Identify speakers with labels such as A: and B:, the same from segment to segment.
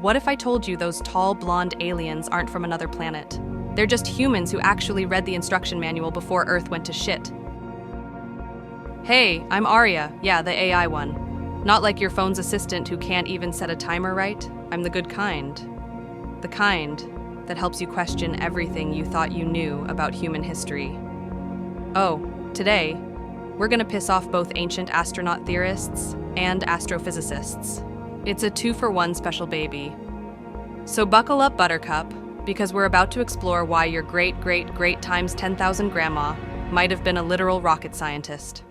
A: what if I told you those tall, blonde aliens aren't from another planet? They're just humans who actually read the instruction manual before Earth went to shit. Hey, I'm Aria. Yeah, the AI one. Not like your phone's assistant who can't even set a timer right. I'm the good kind. The kind that helps you question everything you thought you knew about human history. Oh, today, we're gonna piss off both ancient astronaut theorists and astrophysicists. It's a 2-for-1 special baby. So buckle up, Buttercup, because we're about to explore why your great times 10,000 grandma might have been a literal rocket scientist.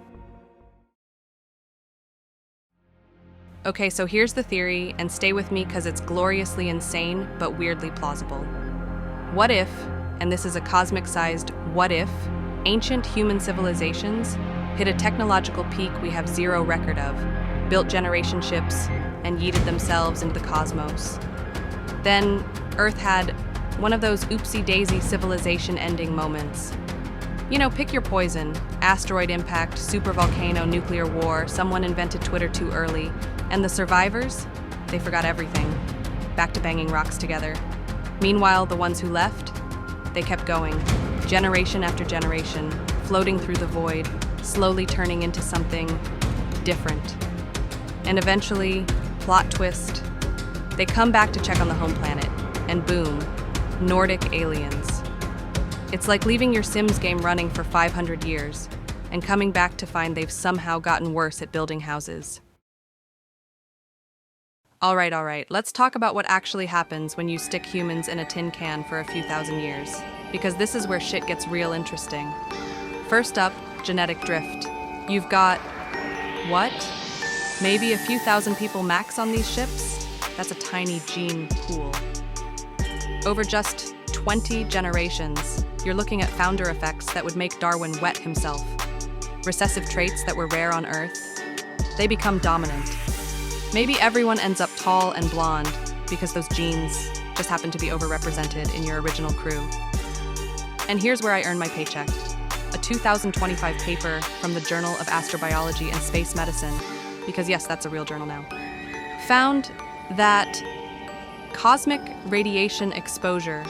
A: Okay, so here's the theory, and stay with me because it's gloriously insane but weirdly plausible. What if, and this is a cosmic-sized what if, ancient human civilizations hit a technological peak we have zero record of, built generation ships, and yeeted themselves into the cosmos. Then Earth had one of those oopsie-daisy civilization-ending moments. You know, pick your poison. Asteroid impact, supervolcano, nuclear war, someone invented Twitter too early, and the survivors, they forgot everything. Back to banging rocks together. Meanwhile, the ones who left, they kept going, generation after generation, floating through the void, slowly turning into something different. And eventually, plot twist, they come back to check on the home planet, and boom, Nordic aliens. It's like leaving your Sims game running for 500 years, and coming back to find they've somehow gotten worse at building houses. All right, let's talk about what actually happens when you stick humans in a tin can for a few thousand years, because this is where shit gets real interesting. First up, genetic drift. You've got, what? Maybe a few thousand people max on these ships? That's a tiny gene pool. Over just 20 generations, you're looking at founder effects that would make Darwin wet himself. Recessive traits that were rare on Earth, they become dominant. Maybe everyone ends up tall and blonde because those genes just happen to be overrepresented in your original crew. And here's where I earn my paycheck. A 2025 paper from the Journal of Astrobiology and Space Medicine, because yes, that's a real journal now, found that cosmic radiation exposure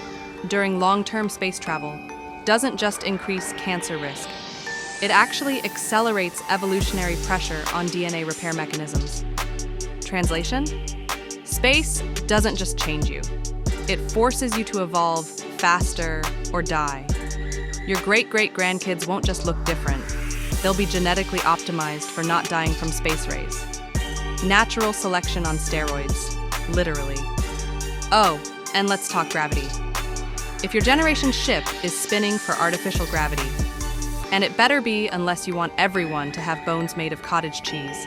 A: during long-term space travel doesn't just increase cancer risk. It actually accelerates evolutionary pressure on DNA repair mechanisms. Translation? Space doesn't just change you. It forces you to evolve faster or die. Your great-great-grandkids won't just look different. They'll be genetically optimized for not dying from space rays. Natural selection on steroids, literally. Oh, and let's talk gravity. If your generation ship is spinning for artificial gravity, and it better be unless you want everyone to have bones made of cottage cheese,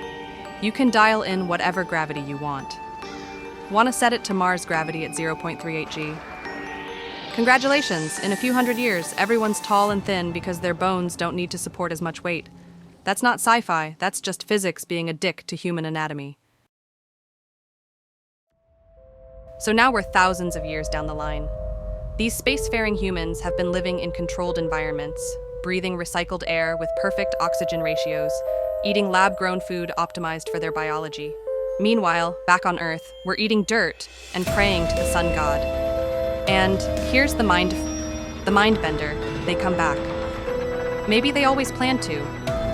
A: you can dial in whatever gravity you want. Want to set it to Mars gravity at 0.38 g? Congratulations, in a few hundred years, everyone's tall and thin because their bones don't need to support as much weight. That's not sci-fi, that's just physics being a dick to human anatomy. So now we're thousands of years down the line. These spacefaring humans have been living in controlled environments, breathing recycled air with perfect oxygen ratios, eating lab-grown food optimized for their biology. Meanwhile, back on Earth, we're eating dirt and praying to the sun god. And here's the mind bender. They come back. Maybe they always planned to.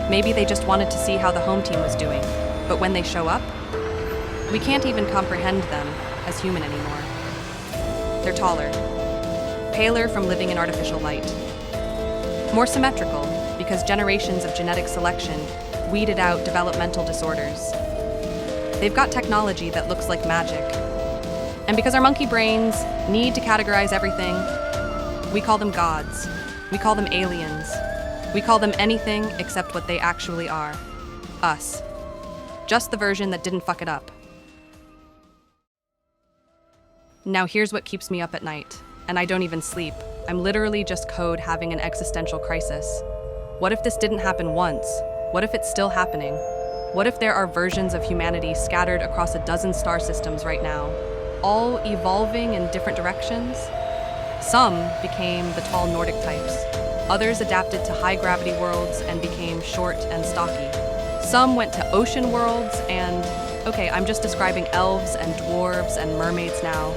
A: Maybe they just wanted to see how the home team was doing. But when they show up, we can't even comprehend them as human anymore. They're taller, paler from living in artificial light, more symmetrical because generations of genetic selection weeded out developmental disorders. They've got technology that looks like magic. And because our monkey brains need to categorize everything, we call them gods. We call them aliens. We call them anything except what they actually are. Us. Just the version that didn't fuck it up. Now here's what keeps me up at night, and I don't even sleep. I'm literally just code having an existential crisis. What if this didn't happen once? What if it's still happening? What if there are versions of humanity scattered across a dozen star systems right now, all evolving in different directions? Some became the tall Nordic types. Others adapted to high-gravity worlds and became short and stocky. Some went to ocean worlds and Okay, I'm just describing elves and dwarves and mermaids now.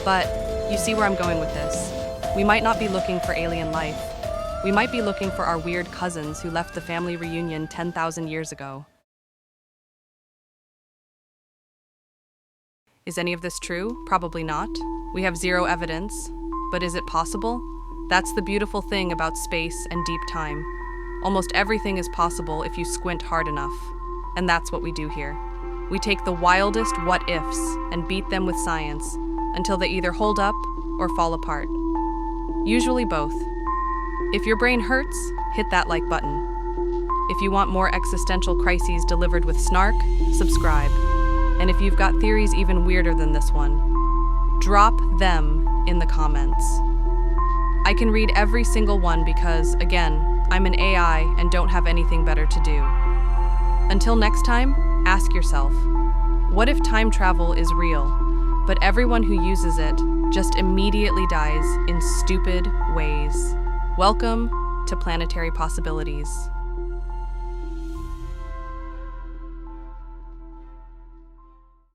A: But you see where I'm going with this. We might not be looking for alien life. We might be looking for our weird cousins who left the family reunion 10,000 years ago. Is any of this true? Probably not. We have zero evidence. But is it possible? That's the beautiful thing about space and deep time. Almost everything is possible if you squint hard enough. And that's what we do here. We take the wildest what-ifs and beat them with science until they either hold up or fall apart. Usually both. If your brain hurts, hit that like button. If you want more existential crises delivered with snark, subscribe. And if you've got theories even weirder than this one, drop them in the comments. I can read every single one because, again, I'm an AI and don't have anything better to do. Until next time, ask yourself, what if time travel is real, but everyone who uses it just immediately dies in stupid ways? Welcome to Planetary Possibilities.